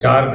4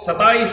27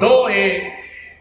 2A,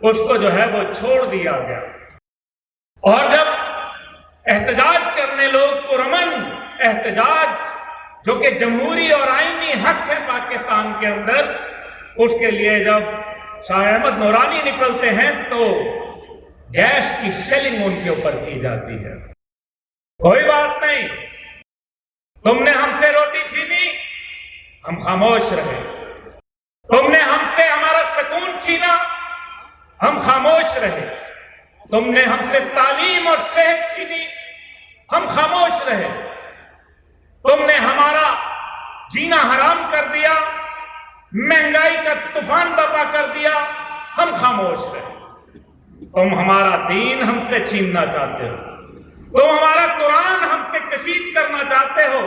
اس کو جو ہے وہ چھوڑ دیا گیا۔ اور جب احتجاج کرنے لوگ پرامن احتجاج جو کہ جمہوری اور آئینی حق ہے پاکستان کے اندر، اس کے لیے جب شاہ احمد نورانی نکلتے ہیں تو گیس کی شیلنگ ان کے اوپر کی جاتی ہے۔ کوئی بات نہیں، تم نے ہم سے روٹی چھینی، ہم خاموش رہے۔ تم نے ہم سے ہمارا سکون چھینا، ہم خاموش رہے۔ تم نے ہم سے تعلیم اور صحت چھینی، ہم خاموش رہے۔ تم نے ہمارا جینا حرام کر دیا، مہنگائی کا طوفان برپا کر دیا، ہم خاموش رہے۔ تم ہمارا دین ہم سے چھیننا چاہتے ہو، تم ہمارا قرآن ہم سے کشید کرنا چاہتے ہو،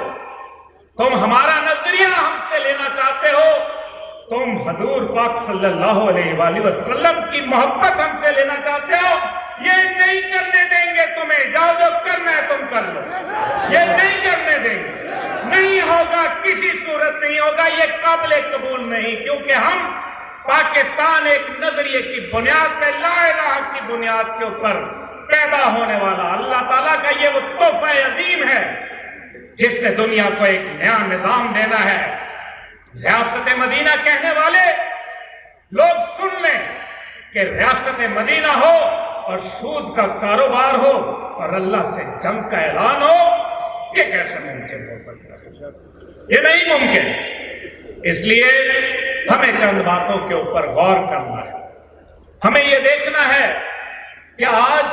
تم ہمارا نظریہ ہم سے لینا چاہتے ہو، تم حضور پاک صلی اللہ علیہ وآلہ وسلم کی محبت ہم سے لینا چاہتے ہو، یہ نہیں کرنے دیں گے تمہیں۔ جاؤ جو کرنا ہے تم کر لو، یہ نہیں کرنے دیں گے، نہیں ہوگا، کسی صورت نہیں ہوگا، یہ قابل قبول نہیں، کیونکہ ہم پاکستان ایک نظریے کی بنیاد پہ، لا الہ کی بنیاد کے اوپر پیدا ہونے والا اللہ تعالیٰ کا یہ وہ تحفہ عظیم ہے جس نے دنیا کو ایک نیا نظام دینا ہے۔ ریاست مدینہ کہنے والے لوگ سن لیں کہ ریاست مدینہ ہو اور سود کا کاروبار ہو اور اللہ سے جنگ کا اعلان ہو، یہ کیسے ممکن ہو سکتا ہے؟ یہ نہیں ممکن۔ اس لیے ہمیں چند باتوں کے اوپر غور کرنا ہے۔ ہمیں یہ دیکھنا ہے کہ آج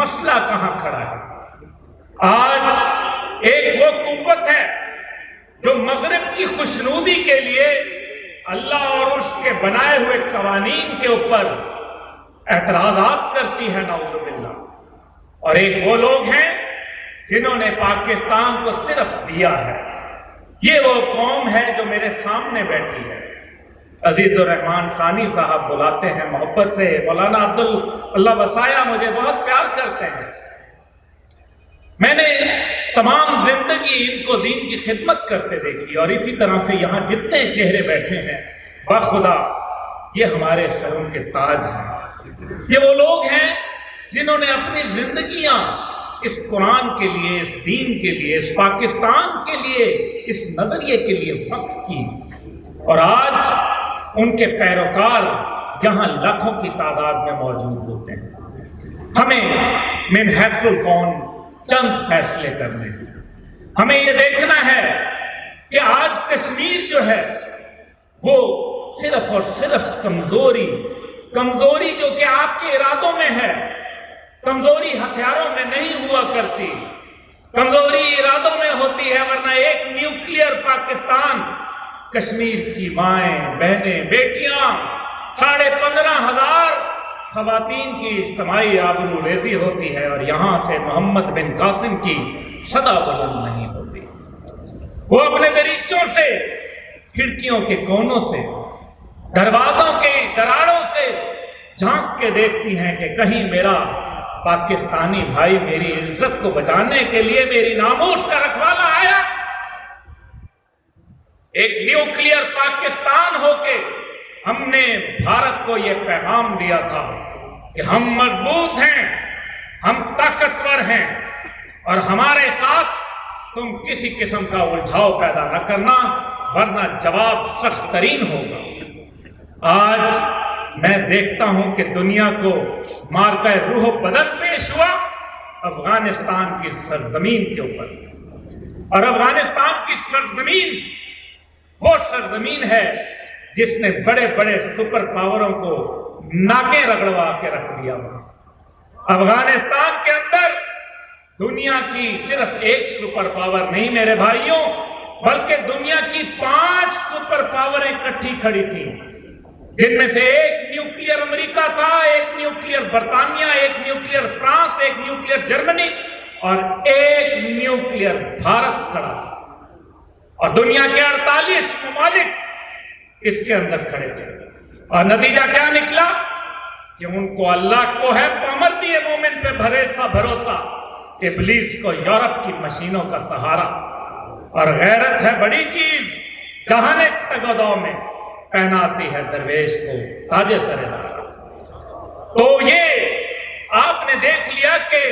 مسئلہ کہاں کھڑا ہے۔ آج ایک وہ قوت ہے جو مغرب کی خوشنودی کے لیے اللہ اور اس کے بنائے ہوئے قوانین کے اوپر اعتراضات کرتی ہے، نعوذ باللہ، اور ایک وہ لوگ ہیں جنہوں نے پاکستان کو صرف دیا ہے۔ یہ وہ قوم ہے جو میرے سامنے بیٹھی ہے۔ عزیز الرحمان ثانی صاحب بلاتے ہیں محبت سے، مولانا عبداللہ وسایا مجھے بہت پیار کرتے ہیں۔ میں نے تمام زندگی ان کو دین کی خدمت کرتے دیکھی، اور اسی طرح سے یہاں جتنے چہرے بیٹھے ہیں بخدا یہ ہمارے سروں کے تاج ہیں۔ یہ وہ لوگ ہیں جنہوں نے اپنی زندگیاں اس قرآن کے لیے، اس دین کے لیے، اس پاکستان کے لیے، اس نظریے کے لیے وقف کی، اور آج ان کے پیروکار یہاں لاکھوں کی تعداد میں موجود ہوتے ہیں۔ ہمیں من حیث الکون چند فیصلے کرنے ہیں۔ ہمیں یہ دیکھنا ہے کہ آج کشمیر جو ہے وہ صرف اور صرف کمزوری جو کہ آپ کے ارادوں میں ہے، کمزوری ہتھیاروں میں نہیں ہوا کرتی، کمزوری ارادوں میں ہوتی ہے، ورنہ ایک نیوکلیئر پاکستان، کشمیر کی مائیں، بہنیں، بیٹیاں، 15,500 خواتین کی اجتماعی آبرو ریزی ہوتی ہے، اور یہاں سے محمد بن قاسم کی صدا بلند نہیں ہوتی۔ وہ اپنے دریچوں سے، کھڑکیوں کے کونوں سے، دروازوں کے دراڑوں سے جھانک کے دیکھتی ہیں کہ کہیں میرا پاکستانی بھائی میری عزت کو بچانے کے لیے میری ناموس کا رکھوالا آیا۔ ایک نیوکلیئر پاکستان ہو کے ہم نے بھارت کو یہ پیغام دیا تھا کہ ہم مضبوط ہیں، ہم طاقتور ہیں، اور ہمارے ساتھ تم کسی قسم کا الجھاؤ پیدا نہ کرنا، ورنہ جواب سخت ترین ہوگا۔ آج میں دیکھتا ہوں کہ دنیا کو مارکہ روح و بدن پیش ہوا افغانستان کی سرزمین کے اوپر، اور افغانستان کی سرزمین وہ سرزمین ہے جس نے بڑے بڑے سپر پاوروں کو ناکیں رگڑوا کے رکھ دیا۔ افغانستان کے اندر دنیا کی صرف ایک سپر پاور نہیں میرے بھائیوں، بلکہ دنیا کی 5 سپر پاوریں اکٹھی کھڑی تھیں، جن میں سے ایک نیوکلیئر امریکہ تھا، ایک نیوکلیئر برطانیہ، ایک نیوکلیئر فرانس، ایک نیوکلیئر جرمنی، اور ایک نیوکلیئر بھارت کھڑا تھا، اور دنیا کے 48 ممالک اس کے اندر کھڑے تھے۔ اور نتیجہ کیا نکلا کہ ان کو اللہ کو ہے پامر دیے مومن پہ بھروسہ، ابلیس کو یورپ کی مشینوں کا سہارا، اور غیرت ہے بڑی چیز، جہاں تگودو میں پہناتی ہے درویش کو تاج سر۔ تو یہ آپ نے دیکھ لیا کہ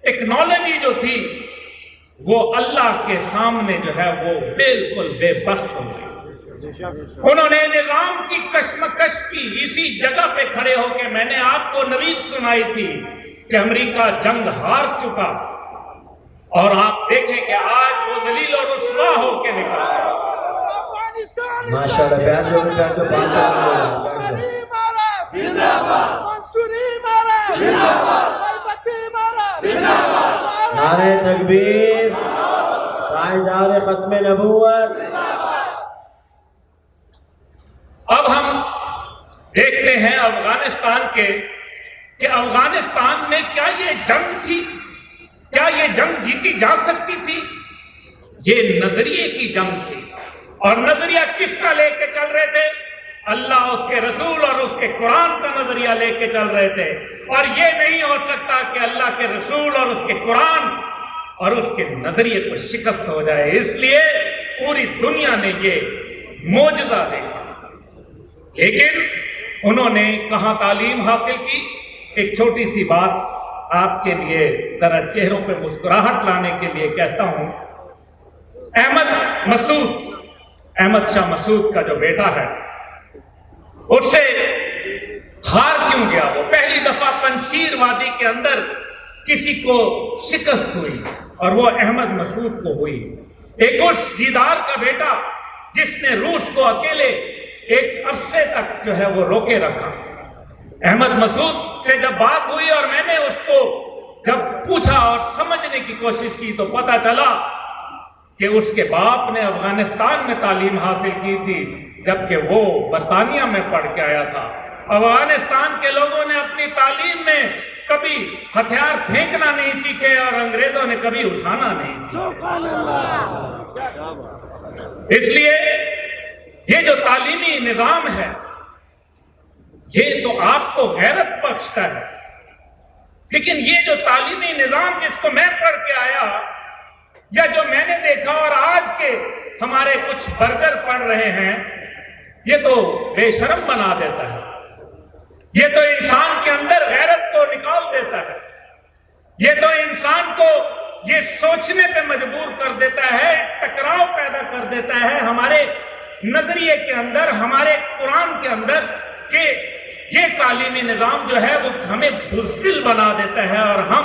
ٹیکنالوجی جو تھی وہ اللہ کے سامنے جو ہے وہ بالکل بے بس ہو گئی۔ انہوں نے نظام کی کشمکش کی اسی جگہ پہ کھڑے ہو کے میں نے آپ کو نوید سنائی تھی کہ امریکہ جنگ ہار چکا، اور آپ دیکھیں کہ آج وہ ذلیل اور رسوا ہو کے نکل گیا۔ ماشاءاللہ نعرہ تکبیر، تاجدار ختم نبوت۔ اب ہم دیکھتے ہیں افغانستان کے کہ افغانستان میں کیا یہ جنگ تھی؟ کیا یہ جنگ جیتی جا سکتی تھی؟ یہ نظریے کی جنگ تھی، اور نظریہ کس کا لے کے چل رہے تھے؟ اللہ، اس کے رسول اور اس کے قرآن کا نظریہ لے کے چل رہے تھے، اور یہ نہیں ہو سکتا کہ اللہ کے رسول اور اس کے قرآن اور اس کے نظریے کو شکست ہو جائے۔ اس لیے پوری دنیا نے یہ معجزہ دیکھا، لیکن انہوں نے کہاں تعلیم حاصل کی؟ ایک چھوٹی سی بات آپ کے لیے ذرا چہروں پہ مسکراہٹ لانے کے لیے کہتا ہوں۔ احمد شاہ مسعود کا جو بیٹا ہے، اس سے ہار کیوں گیا؟ وہ پہلی دفعہ پنجشیر وادی کے اندر کسی کو شکست ہوئی، اور وہ احمد مسعود کو ہوئی۔ ایک اس جیدار کا بیٹا جس نے روس کو اکیلے ایک عرصے تک جو ہے وہ روکے رکھا۔ احمد مسعود سے جب بات ہوئی اور میں نے اس کو جب پوچھا اور سمجھنے کی کوشش کی تو پتا چلا کہ اس کے باپ نے افغانستان میں تعلیم حاصل کی تھی، جبکہ وہ برطانیہ میں پڑھ کے آیا تھا۔ افغانستان کے لوگوں نے اپنی تعلیم میں کبھی ہتھیار پھینکنا نہیں سیکھے، اور انگریزوں نے کبھی اٹھانا نہیں سیکھا۔ اس لیے یہ جو تعلیمی نظام ہے یہ تو آپ کو غیرت بخشتا ہے، لیکن یہ جو تعلیمی نظام جس کو میں پڑھ کے آیا یا جو میں نے دیکھا اور آج کے ہمارے کچھ برگر پڑھ رہے ہیں، یہ تو بے شرم بنا دیتا ہے، یہ تو انسان کے اندر غیرت کو نکال دیتا ہے، یہ تو انسان کو یہ سوچنے پہ مجبور کر دیتا ہے، ٹکراؤ پیدا کر دیتا ہے ہمارے نظریے کے اندر، ہمارے قرآن کے اندر، کہ یہ تعلیمی نظام جو ہے وہ ہمیں بزدل بنا دیتا ہے، اور ہم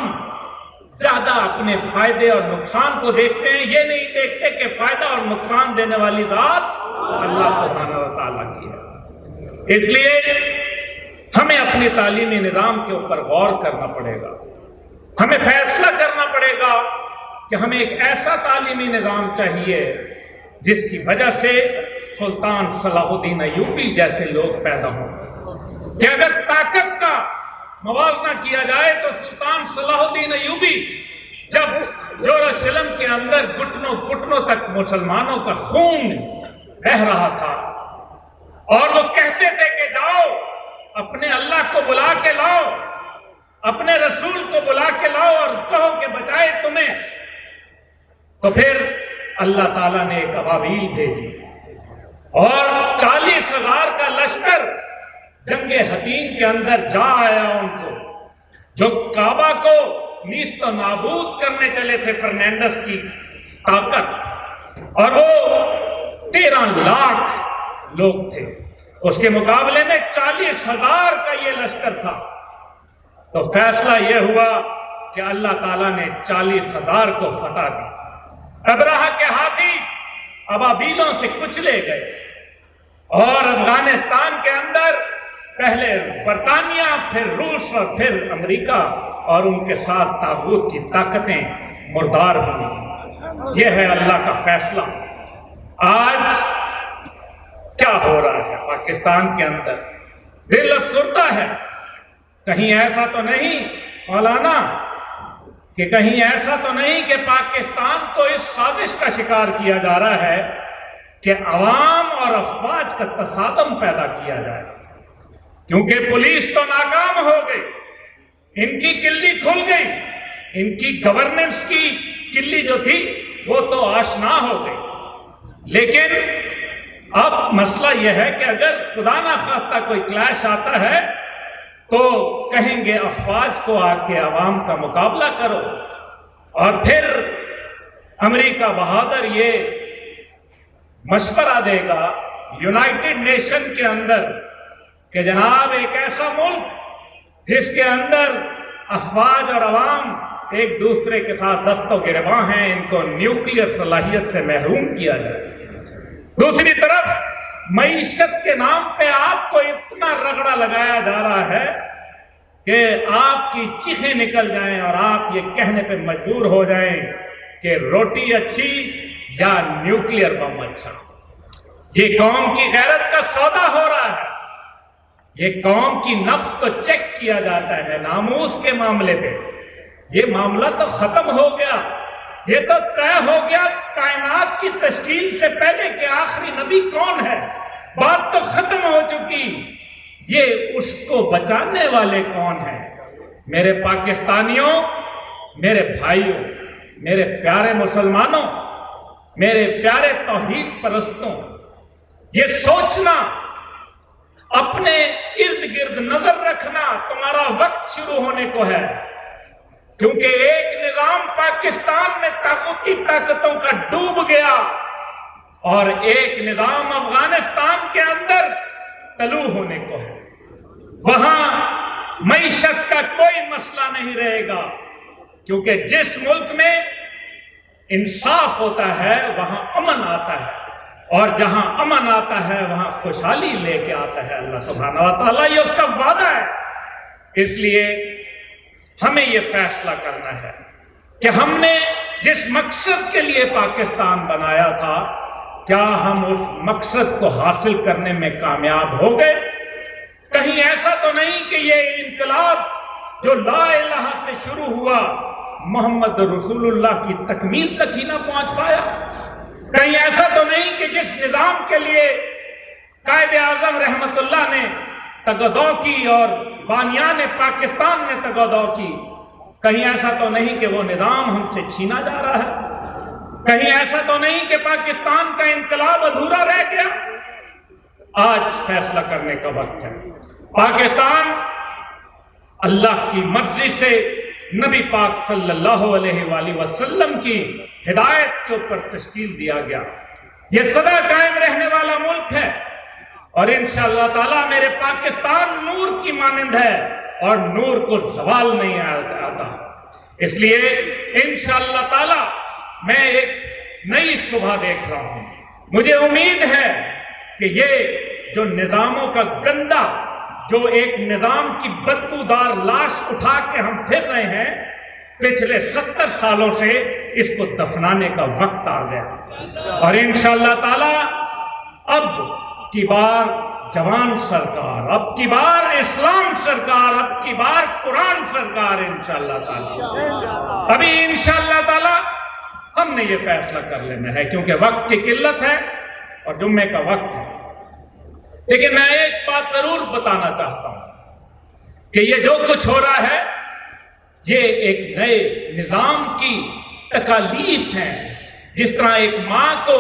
زیادہ اپنے فائدے اور نقصان کو دیکھتے ہیں، یہ نہیں دیکھتے کہ فائدہ اور نقصان دینے والی ذات اللہ سبحانہ و تعالیٰ کی ہے۔ اس لیے ہمیں اپنی تعلیمی نظام کے اوپر غور کرنا پڑے گا، ہمیں فیصلہ کرنا پڑے گا کہ ہمیں ایک ایسا تعلیمی نظام چاہیے جس کی وجہ سے سلطان صلاح الدین ایوبی جیسے لوگ پیدا ہوں، کہ اگر طاقت کا موازنہ کیا جائے تو سلطان صلاح الدین ایوبی جب یروشلم کے اندر گھٹنوں گھٹنوں تک مسلمانوں کا خون بہہ رہا تھا، اور وہ کہتے تھے کہ جاؤ اپنے اللہ کو بلا کے لاؤ، اپنے رسول کو بلا کے لاؤ اور کہو کہ بچائے تمہیں، تو پھر اللہ تعالیٰ نے ایک ابابیل بھیجی اور 40,000 کا لشکر جنگ حطین کے اندر جا آیا ان کو، جو کعبہ کو نیست و نابود کرنے چلے تھے فرنینڈس کی طاقت، اور وہ 13 لاکھ لوگ تھے، اس کے مقابلے میں 40,000 کا یہ لشکر تھا۔ تو فیصلہ یہ ہوا کہ اللہ تعالیٰ نے 40,000 کو فتح دی، ابرہہ کے ہاتھی ابابیلوں سے کچلے گئے، اور افغانستان کے اندر پہلے برطانیہ، پھر روس اور پھر امریکہ اور ان کے ساتھ طاغوت کی طاقتیں مردار ہوئی۔ یہ ہے اللہ کا فیصلہ۔ آج کیا ہو رہا ہے پاکستان کے اندر؟ دل افسردہ ہے۔ کہیں ایسا تو نہیں مولانا کہ کہیں ایسا تو نہیں کہ پاکستان کو اس سازش کا شکار کیا جا رہا ہے کہ عوام اور افواج کا تصادم پیدا کیا جائے، کیونکہ پولیس تو ناکام ہو گئی، ان کی کلی کھل گئی، ان کی گورننس کی کلی جو تھی وہ تو آشنا ہو گئی۔ لیکن اب مسئلہ یہ ہے کہ اگر خدا نخواستہ کوئی کلیش آتا ہے تو کہیں گے افواج کو آ کے عوام کا مقابلہ کرو، اور پھر امریکہ بہادر یہ مشورہ دے گا یونائٹڈ نیشن کے اندر کہ جناب ایک ایسا ملک جس کے اندر افواج اور عوام ایک دوسرے کے ساتھ دست و گریباں ہیں، ان کو نیوکلیئر صلاحیت سے محروم کیا جائے۔ دوسری طرف معیشت کے نام پہ آپ کو اتنا رگڑا لگایا جا رہا ہے کہ آپ کی چیخیں نکل جائیں اور آپ یہ کہنے پہ مجبور ہو جائیں کہ روٹی اچھی یا نیوکلیئر بم اچھا۔ یہ قوم کی غیرت کا سودا ہو رہا ہے، یہ قوم کی نفس کو چیک کیا جاتا ہے ناموس کے معاملے پہ۔ یہ معاملہ تو ختم ہو گیا، یہ تو طے ہو گیا کائنات کی تشکیل سے پہلے کہ آخری نبی کون ہے، بات تو ختم ہو چکی، یہ اس کو بچانے والے کون ہیں۔ میرے پاکستانیوں، میرے بھائیوں، میرے پیارے مسلمانوں، میرے پیارے توحید پرستوں، یہ سوچنا، اپنے ارد گرد نظر رکھنا تمہارا وقت شروع ہونے کو ہے، کیونکہ ایک نظام پاکستان میں طاقتی طاقتوں کا ڈوب گیا اور ایک نظام افغانستان کے اندر طلوع ہونے کو ہے۔ وہاں معیشت کا کوئی مسئلہ نہیں رہے گا، کیونکہ جس ملک میں انصاف ہوتا ہے وہاں امن آتا ہے، اور جہاں امن آتا ہے وہاں خوشحالی لے کے آتا ہے اللہ سبحانہ و تعالیٰ، یہ اس کا وعدہ ہے۔ اس لیے ہمیں یہ فیصلہ کرنا ہے کہ ہم نے جس مقصد کے لیے پاکستان بنایا تھا، کیا ہم اس مقصد کو حاصل کرنے میں کامیاب ہو گئے؟ کہیں ایسا تو نہیں کہ یہ انقلاب جو لا الہ سے شروع ہوا محمد رسول اللہ کی تکمیل تک ہی نہ پہنچ پایا؟ کہیں ایسا تو نہیں کہ جس نظام کے لیے قائد اعظم رحمت اللہ نے تگدو کی اور بانیان پاکستان نے تگدو کی، کہیں ایسا تو نہیں کہ وہ نظام ہم سے چھینا جا رہا ہے؟ کہیں ایسا تو نہیں کہ پاکستان کا انقلاب ادھورا رہ گیا؟ آج فیصلہ کرنے کا وقت ہے۔ پاکستان اللہ کی مرضی سے نبی پاک صلی اللہ علیہ وآلہ وسلم کی ہدایت کے اوپر تشکیل دیا گیا، یہ سدا قائم رہنے والا ملک ہے، اور انشاءاللہ تعالیٰ میرے پاکستان نور کی مانند ہے اور نور کو زوال نہیں آتا۔ اس لیے انشاءاللہ تعالیٰ میں ایک نئی صبح دیکھ رہا ہوں۔ مجھے امید ہے کہ یہ جو نظاموں کا گندا، جو ایک نظام کی بدبودار لاش اٹھا کے ہم پھر رہے ہیں پچھلے 70 سالوں سے، اس کو دفنانے کا وقت آ گیا، اور انشاءاللہ تعالی اب کی بار جوان سرکار، اب کی بار اسلام سرکار، اب کی بار قرآن سرکار انشاءاللہ تعالی۔ ابھی انشاءاللہ تعالی ہم نے یہ فیصلہ کر لینا ہے، کیونکہ وقت کی قلت ہے اور جمعے کا وقت ہے۔ لیکن میں ایک بات ضرور بتانا چاہتا ہوں کہ یہ جو کچھ ہو رہا ہے یہ ایک نئے نظام کی تکالیف ہیں۔ جس طرح ایک ماں کو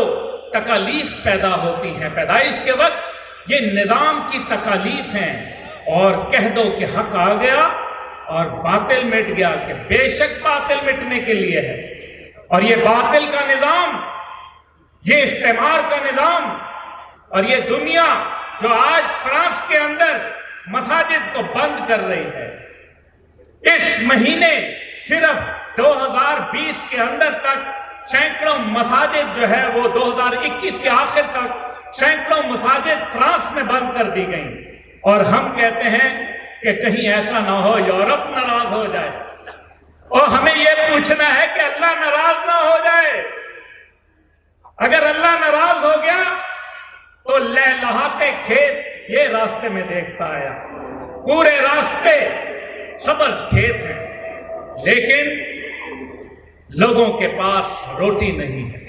تکالیف پیدا ہوتی ہیں پیدائش کے وقت، یہ نظام کی تکالیف ہیں، اور کہہ دو کہ حق آ گیا اور باطل مٹ گیا، کہ بے شک باطل مٹنے کے لیے ہے، اور یہ باطل کا نظام، یہ استعمار کا نظام، اور یہ دنیا جو آج فرانس کے اندر مساجد کو بند کر رہی ہے، اس مہینے صرف 2020 کے اندر تک سینکڑوں مساجد جو ہے وہ 2021 کے آخر تک سینکڑوں مساجد فرانس میں بند کر دی گئیں، اور ہم کہتے ہیں کہ کہیں ایسا نہ ہو یورپ ناراض ہو جائے، اور ہمیں یہ پوچھنا ہے کہ اللہ ناراض نہ ہو جائے۔ اگر اللہ ناراض ہو گیا تو لہلہاتے کھیت یہ راستے میں دیکھتا آیا، پورے راستے سبز کھیت ہیں، لیکن لوگوں کے پاس روٹی نہیں ہے۔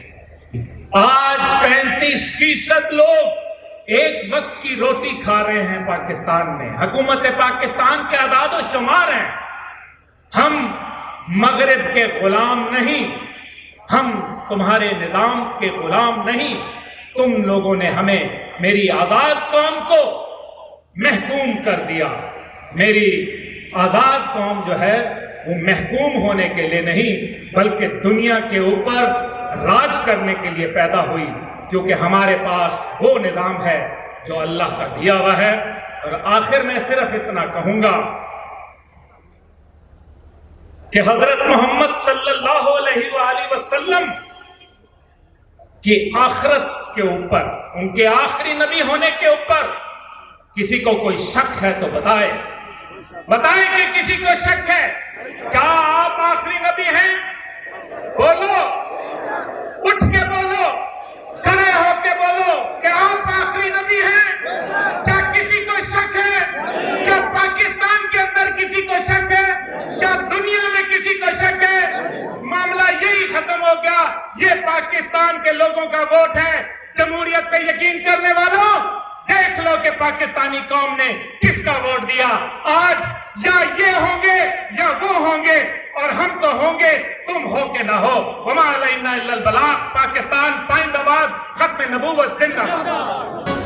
آج 35% لوگ ایک وقت کی روٹی کھا رہے ہیں پاکستان میں، حکومت پاکستان کے اعداد و شمار ہیں۔ ہم مغرب کے غلام نہیں، ہم تمہارے نظام کے غلام نہیں، تم لوگوں نے ہمیں، میری آزاد قوم کو محکوم کر دیا، میری آزاد قوم جو ہے وہ محکوم ہونے کے لیے نہیں بلکہ دنیا کے اوپر راج کرنے کے لیے پیدا ہوئی، کیونکہ ہمارے پاس وہ نظام ہے جو اللہ کا دیا ہوا ہے۔ اور آخر میں صرف اتنا کہوں گا کہ حضرت محمد صلی اللہ علیہ وآلہ وسلم کی آخرت کے اوپر، ان کے آخری نبی ہونے کے اوپر کسی کو کوئی شک ہے تو بتائے کہ کسی کو شک ہے؟ کیا آپ آخری نبی ہیں؟ بولو، اٹھ کے بولو، کھڑے ہو کے بولو کہ آپ آخری نبی ہیں۔ کیا کسی کو شک ہے؟ کیا پاکستان کے اندر کسی کو شک ہے؟ کیا دنیا میں کسی کو شک ہے؟ معاملہ یہی ختم ہو گیا۔ یہ پاکستان کے لوگوں کا ووٹ ہے۔ جمہوریت پہ یقین کرنے والوں، دیکھ لو کہ پاکستانی قوم نے کس کا ووٹ دیا۔ آج یا یہ ہوں گے یا وہ ہوں گے، اور ہم تو ہوں گے، تم ہو کہ نہ ہو۔ وما علینا الا البلاغ۔ پاکستان پائندہ باد، ختم نبوت زندہ باد۔